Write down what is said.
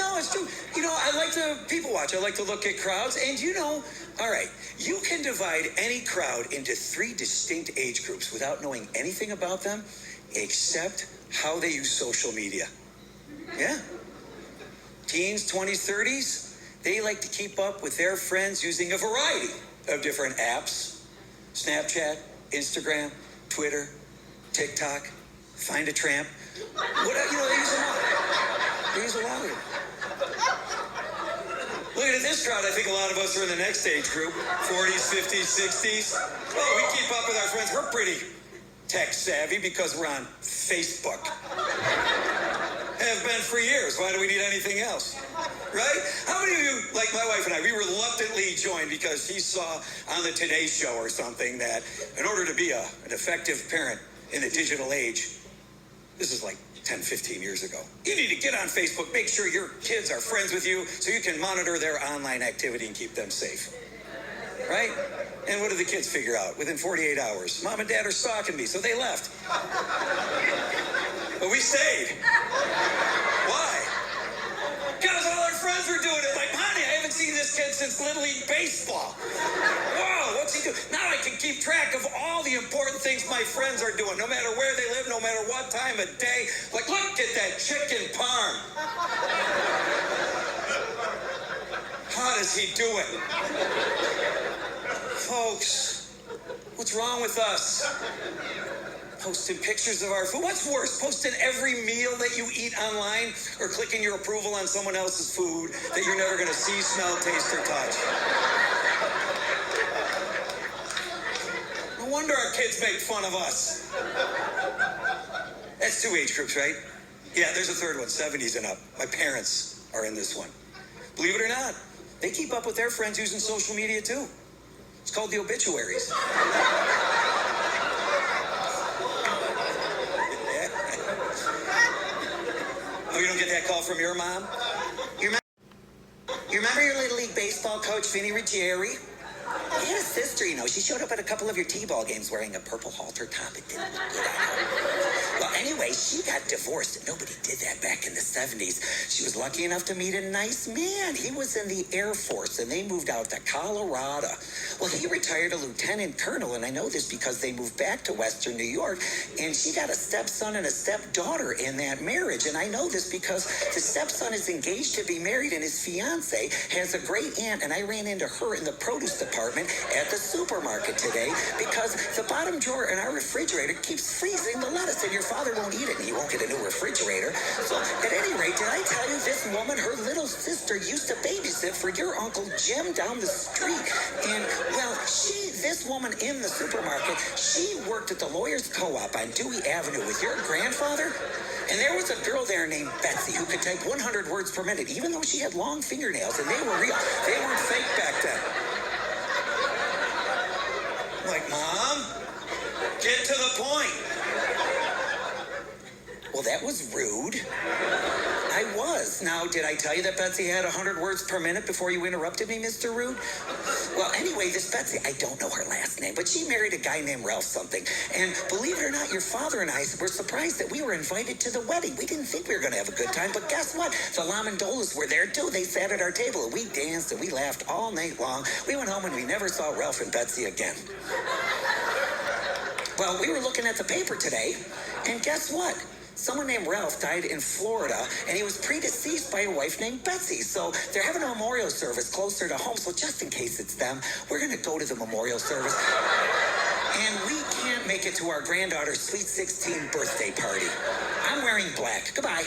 No, it's true. I like to people watch. I like to look at crowds. And all right, you can divide any crowd into 3 distinct age groups without knowing anything about them except how they use social media. Yeah. Teens, 20s, 30s, they like to keep up with their friends using a variety of different apps. Snapchat, Instagram, Twitter, TikTok, Find a Tramp. They use them all. They use a lot of them. Looking at this crowd, I think a lot of us are in the next age group, 40s, 50s, 60s. Well, we keep up with our friends. We're pretty tech savvy because we're on Facebook. Have been for years. Why do we need anything else? Right? How many of you, like my wife and I, we reluctantly joined because she saw on the Today Show or something that in order to be an effective parent in the digital age, this is like 10, 15 years ago, you need to get on Facebook, make sure your kids are friends with you so you can monitor their online activity and keep them safe. Right? And what did the kids figure out? Within 48 hours, Mom and Dad are stalking me, so they left. But we stayed. Why? Because all our friends were doing it. Like, honey, I haven't seen this kid since Little League Baseball. Whoa, what's he doing? Now I can keep track of all the important things my friends are doing, no matter where they live, no matter what time of day. Like, look at that chicken parm. How does he do it? Folks, what's wrong with us? Posting pictures of our food. What's worse, posting every meal that you eat online or clicking your approval on someone else's food that you're never going to see, smell, taste, or touch? No wonder our kids make fun of us. That's 2 age groups, right? Yeah, there's a third one, 70s and up. My parents are in this one. Believe it or not, they keep up with their friends using social media too. It's called the obituaries. Oh, you don't get that call from your mom? You remember your Little League Baseball coach, Vinny Ruggieri? He had a sister, she showed up at a couple of your T-ball games wearing a purple halter top. It didn't look good on her. Well, anyway, she got divorced. Nobody did that back in the 70s. She was lucky enough to meet a nice man. He was in the Air Force, and they moved out to Colorado. Well, he retired a lieutenant colonel, and I know this because they moved back to Western New York, and she got a stepson and a stepdaughter in that marriage. And I know this because the stepson is engaged to be married, and his fiance has a great aunt, and I ran into her in the produce department at the supermarket today because the bottom drawer in our refrigerator keeps freezing the lettuce, and your father won't eat it, and he won't get a new refrigerator. So at any rate, did I tell you this woman, her little sister, used to babysit for your Uncle Jim down the street? And, well, this woman in the supermarket, she worked at the Lawyers Co-op on Dewey Avenue with your grandfather. And there was a girl there named Betsy who could type 100 words per minute, even though she had long fingernails, and they were real. They weren't fake back then. Like, Mom, get to the point. Well, that was rude. I was. Now, did I tell you that Betsy had 100 words per minute before you interrupted me, Mr. Rude? Well, anyway, this Betsy, I don't know her last name, but she married a guy named Ralph something. And believe it or not, your father and I were surprised that we were invited to the wedding. We didn't think we were going to have a good time, but guess what? The Lamondolas were there, too. They sat at our table, and we danced, and we laughed all night long. We went home, and we never saw Ralph and Betsy again. Well, we were looking at the paper today, and guess what? Someone named Ralph died in Florida, and he was predeceased by a wife named Betsy. So they're having a memorial service closer to home. So just in case it's them, we're going to go to the memorial service. And we can't make it to our granddaughter's sweet 16 birthday party. I'm wearing black. Goodbye.